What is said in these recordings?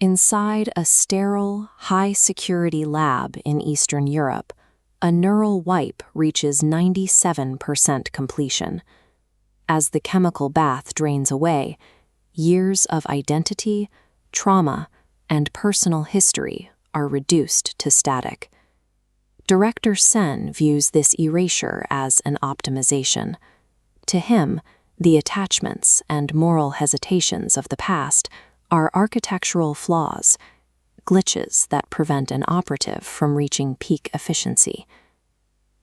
Inside a sterile, high-security lab in Eastern Europe, a neural wipe reaches 97% completion. As the chemical bath drains away, years of identity, trauma, and personal history are reduced to static. Director Sen views this erasure as an optimization. To him, the attachments and moral hesitations of the past are architectural flaws, glitches that prevent an operative from reaching peak efficiency.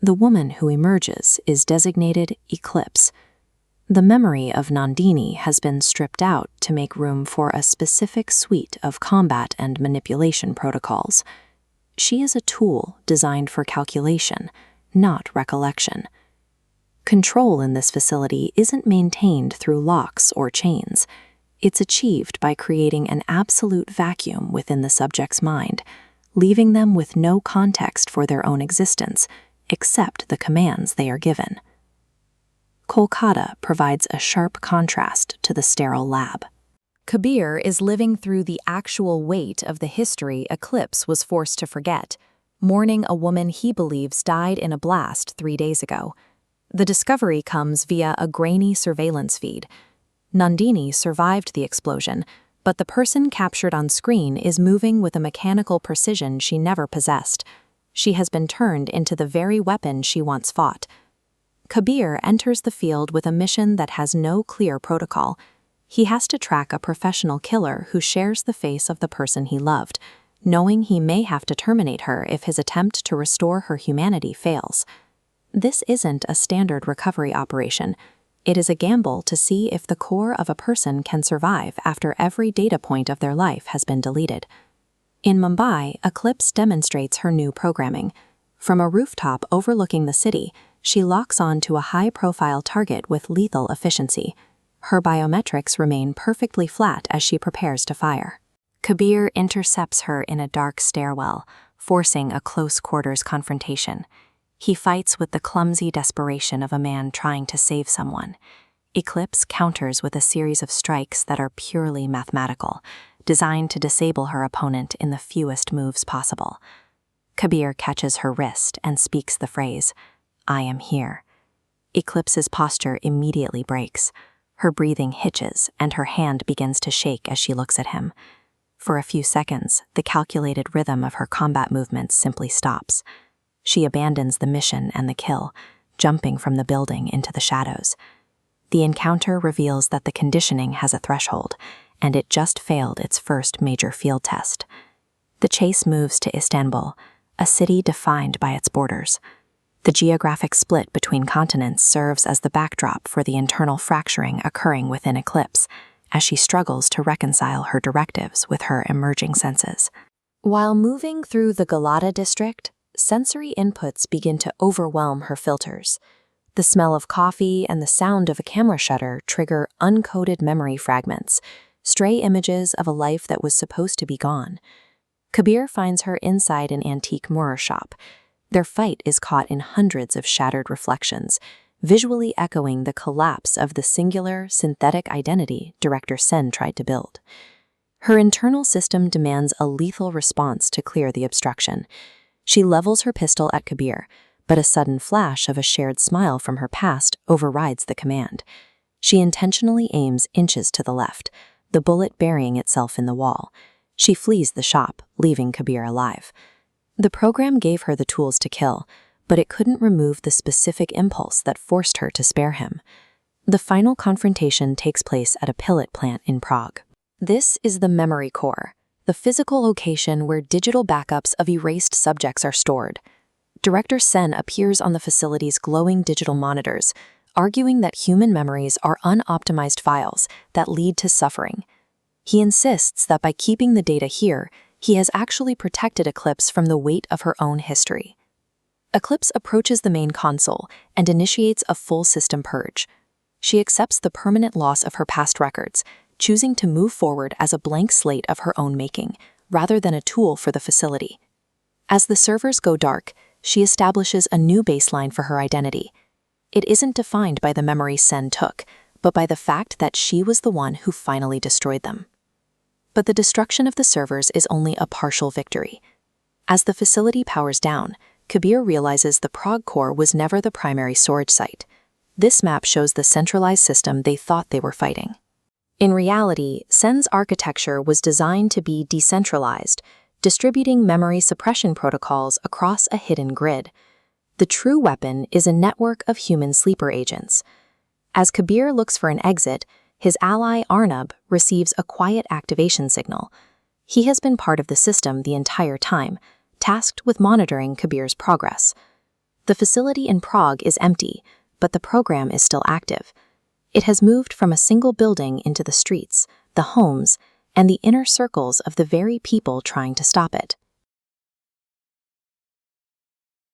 The woman who emerges is designated Eclipse. The memory of Nandini has been stripped out to make room for a specific suite of combat and manipulation protocols. She is a tool designed for calculation, not recollection. Control in this facility isn't maintained through locks or chains. It's achieved by creating an absolute vacuum within the subject's mind, leaving them with no context for their own existence, except the commands they are given. Kolkata provides a sharp contrast to the sterile lab. Kabir is living through the actual weight of the history Eclipse was forced to forget, mourning a woman he believes died in a blast 3 days ago. The discovery comes via a grainy surveillance feed. Nandini survived the explosion, but the person captured on screen is moving with a mechanical precision she never possessed. She has been turned into the very weapon she once fought. Kabir enters the field with a mission that has no clear protocol. He has to track a professional killer who shares the face of the person he loved, knowing he may have to terminate her if his attempt to restore her humanity fails. This isn't a standard recovery operation. It is a gamble to see if the core of a person can survive after every data point of their life has been deleted. In Mumbai, Eclipse demonstrates her new programming. From a rooftop overlooking the city, she locks on to a high-profile target with lethal efficiency. Her biometrics remain perfectly flat as she prepares to fire. Kabir intercepts her in a dark stairwell, forcing a close-quarters confrontation. He fights with the clumsy desperation of a man trying to save someone. Eclipse counters with a series of strikes that are purely mathematical, designed to disable her opponent in the fewest moves possible. Kabir catches her wrist and speaks the phrase, "I am here." Eclipse's posture immediately breaks. Her breathing hitches, and her hand begins to shake as she looks at him. For a few seconds, the calculated rhythm of her combat movements simply stops. She abandons the mission and the kill, jumping from the building into the shadows. The encounter reveals that the conditioning has a threshold, and it just failed its first major field test. The chase moves to Istanbul, a city defined by its borders. The geographic split between continents serves as the backdrop for the internal fracturing occurring within Eclipse, as she struggles to reconcile her directives with her emerging senses. While moving through the Galata district, sensory inputs begin to overwhelm her filters. The smell of coffee and the sound of a camera shutter trigger uncoded memory fragments, stray images of a life that was supposed to be gone. Kabir finds her inside an antique mirror shop. Their fight is caught in hundreds of shattered reflections, visually echoing the collapse of the singular, synthetic identity Director Sen tried to build. Her internal system demands a lethal response to clear the obstruction. She levels her pistol at Kabir, but a sudden flash of a shared smile from her past overrides the command. She intentionally aims inches to the left, the bullet burying itself in the wall. She flees the shop, leaving Kabir alive. The program gave her the tools to kill, but it couldn't remove the specific impulse that forced her to spare him. The final confrontation takes place at a pilot plant in Prague. This is the memory core, the physical location where digital backups of erased subjects are stored. Director Sen appears on the facility's glowing digital monitors, arguing that human memories are unoptimized files that lead to suffering. He insists that by keeping the data here, he has actually protected Eclipse from the weight of her own history. Eclipse approaches the main console and initiates a full system purge. She accepts the permanent loss of her past records, choosing to move forward as a blank slate of her own making, rather than a tool for the facility. As the servers go dark, she establishes a new baseline for her identity. It isn't defined by the memories Sen took, but by the fact that she was the one who finally destroyed them. But the destruction of the servers is only a partial victory. As the facility powers down, Kabir realizes the Prague core was never the primary storage site. This map shows the centralized system they thought they were fighting. In reality, Sen's architecture was designed to be decentralized, distributing memory suppression protocols across a hidden grid. The true weapon is a network of human sleeper agents. As Kabir looks for an exit, his ally Arnab receives a quiet activation signal. He has been part of the system the entire time, tasked with monitoring Kabir's progress. The facility in Prague is empty, but the program is still active. It has moved from a single building into the streets, the homes, and the inner circles of the very people trying to stop it.